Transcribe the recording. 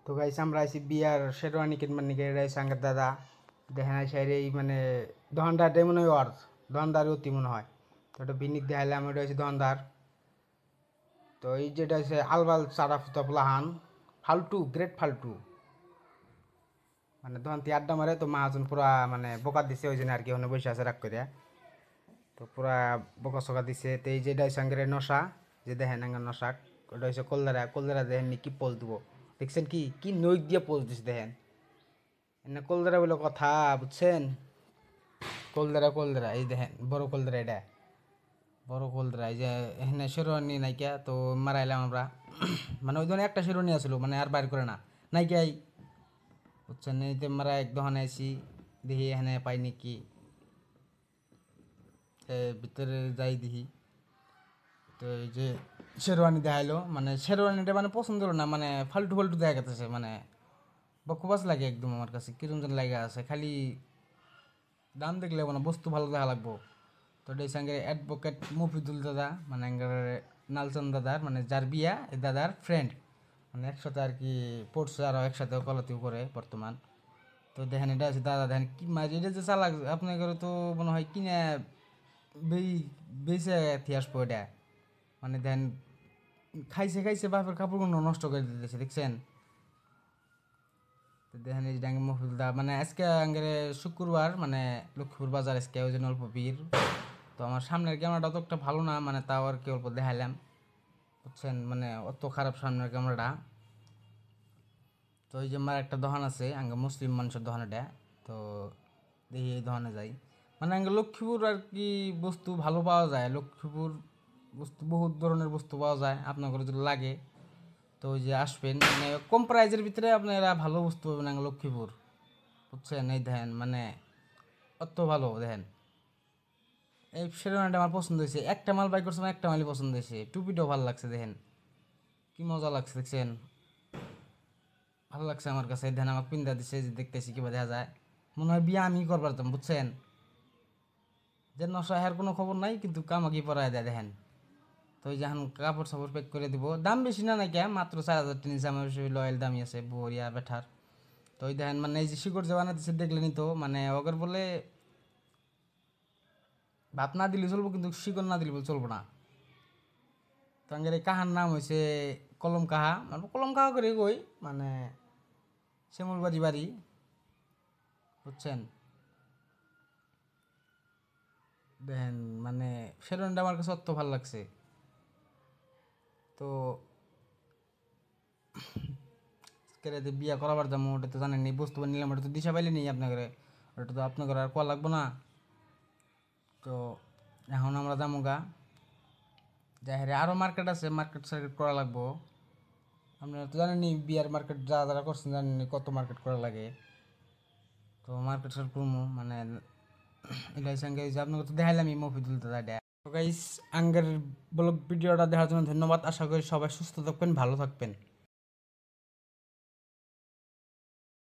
তো গাইস আমরা আইছি বিয়ার শেরওয়ানি কিনবার নিকে রাইস আঙ্গার দাদা দেখেন সাইরে এই মানে দোকানদারটাই মনে হয় ওর দোকানদারই অতি মনে হয়। তো ওটা বিনিক দেখাইলাম ওটা হচ্ছে দোকানদার। তো এই যেটা হচ্ছে আলবাল চারাফুতা প্লাহান ফালতু গ্রেট ফালতু মানে দোকান থেকে আড্ডা মারে তো মাহাজন পুরা মানে বোকা দিছে ওই জন্য আর কি ওখানে বসে আছে রাগ করে। তো পুরা বোকা সোকা দিছে। তো এই যেটা হচ্ছে আঙ্গের নশা যে দেখেন আঙ্গার নশা ওটা হচ্ছে কলদারা কলদারা দেখেন কি পোজ দিব দেখছেন কি কি নৈক দিয়ে পোজ দিছে দেখেন এনে কলদারা বলে কথা বুঝছেন। কলদারা কলদারা এই দেখেন বড় কলদারা এটা বড় কলদারা এই যে এখানে শেরওয়ানি নাইকা তো মারাইলাম আমরা মানে ওই ধরনের একটা শেরওয়ানি আসলো মানে আর বাইর করে না নাইকাই বুঝছেন। এইতে মারা এক দোকানে আছি দেখি এখানে পাই নাকি ভিতরে যাই দেখি। তো এই যে শেরওয়ানি দেখাইলো মানে শেরওয়ানিটা মানে পছন্দ হলো না মানে ফালতু ফালতু দেখা গেছে মানে বকবাস লাগে একদম আমার কাছে কিরম যেন লাগে আছে খালি দাম দেখলে মানে বস্তু ভালো দেখা লাগবো। তো এই সঙ্গে অ্যাডভোকেট মফিদুল দাদা মানে নালচন দাদার মানে যার বিয়া এই দাদার ফ্রেন্ড মানে একসাথে আর কি পড়ছে আরও একসাথে কলাতিও করে বর্তমান। তো দেখেন এটা আছে দাদা দেখেন কি মাঝে এটা যে চালাক আপনার তো মনে হয় কিনে বেই বেঁচে থিয়ে আসবো এটা মানে দেখেন খাইছে খাইছে বাপের কাপড়গুলো নষ্ট করে দিতেছে দেখছেন। তো দেখেন এই ডাঙ্গে মফিদুল দা মানে আজকে আঙ্গেরে শুক্রবার মানে লক্ষ্মীপুর বাজার আজকে ওই জন্য অল্প ভিড়। তো আমার সামনের ক্যামেরাটা তো একটা ভালো না মানে তাও আর কি অল্প দেখাইলাম বুঝছেন মানে অত খারাপ সামনের ক্যামেরাটা। তো ওই যে আমার একটা দোকান আছে আঙ্গে মুসলিম মানুষের দোকান এটা। তো দেখি এই দোকানে যাই মানে আঙ্গে লক্ষ্মীপুর আর কি বস্তু ভালো পাওয়া যায় লক্ষ্মীপুর বস্তু বহুত ধরনের বস্তু পাওয়া যায় আপনার যদি লাগে তো ওই যে আসবেন মানে কম প্রাইজের ভিতরে আপনারা ভালো বস্তু পাবেন আঙ্গে লক্ষ্মীপুর বুঝছেন। এই দেখেন মানে অত ভালো দেখেন এই শেরওয়ানিটা আমার পছন্দ হয়েছে একটা মাল বাই করছিলাম একটা মালই পছন্দ হয়েছে টুপিটাও ভালো লাগছে দেখেন কি মজা লাগছে দেখছেন ভালো লাগছে আমার কাছে। ধ্যান আমাকে পিন্দা দিচ্ছে যে দেখতেছি কিবা দেখা যায় মনে হয় বিয়ে আমি করবার পারতাম বুঝছেন। যে নশা হের কোনো খবর নাই কিন্তু কামাকি পরায় দেয় দেখেন। তো ওই যখন কাপড় সাপড় প্যাক করে দিব দাম বেশি না নাকি মাত্র 4,000 নিচে আমার লয়েল দামই আছে বরিয়া বেঠার। তো ওই দেখেন মানে এই যে শিকড় যে বানাতেছে দেখলেনি তো মানে ওগর বলে ভাত না দিলে চলবো কিন্তু শিকড় না দিলে চলবো না। তো আঙ্গের এই কাহার নাম হয়েছে কলম কাহা মানে কলম কাহা করে কই মানে শ্যামলবাড়ি বাড়ি বুঝছেন। দেখেন মানে শেরওয়ানিটা আমার কাছে অত ভালো লাগছে। তো কেরাতে বিয়া করাবার যাবো ওটা তো জানেন এই বস্তু নিলাম ওটা তো দিশা পাইলে নেই আপনাকে ওটা তো আপনাকে আর কোয়া লাগবো না। তো এখন আমরা যাবো গা যাই আরও মার্কেট আছে মার্কেট সার্কেট করা লাগবো আপনারা তো জানেনি বিয়ার মার্কেট যারা যারা করছেন জানেনি কত মার্কেট করা লাগে। তো মার্কেট সার্কেট করবো মানে এটা সঙ্গে যে আপনাকে তো দেখাইলামই মফিদুল দাদা। তো গাইস আঙ্গের ব্লগ ভিডিওটা দেখার জন্য ধন্যবাদ আশা করি সবাই সুস্থ থাকবেন ভালো থাকবেন।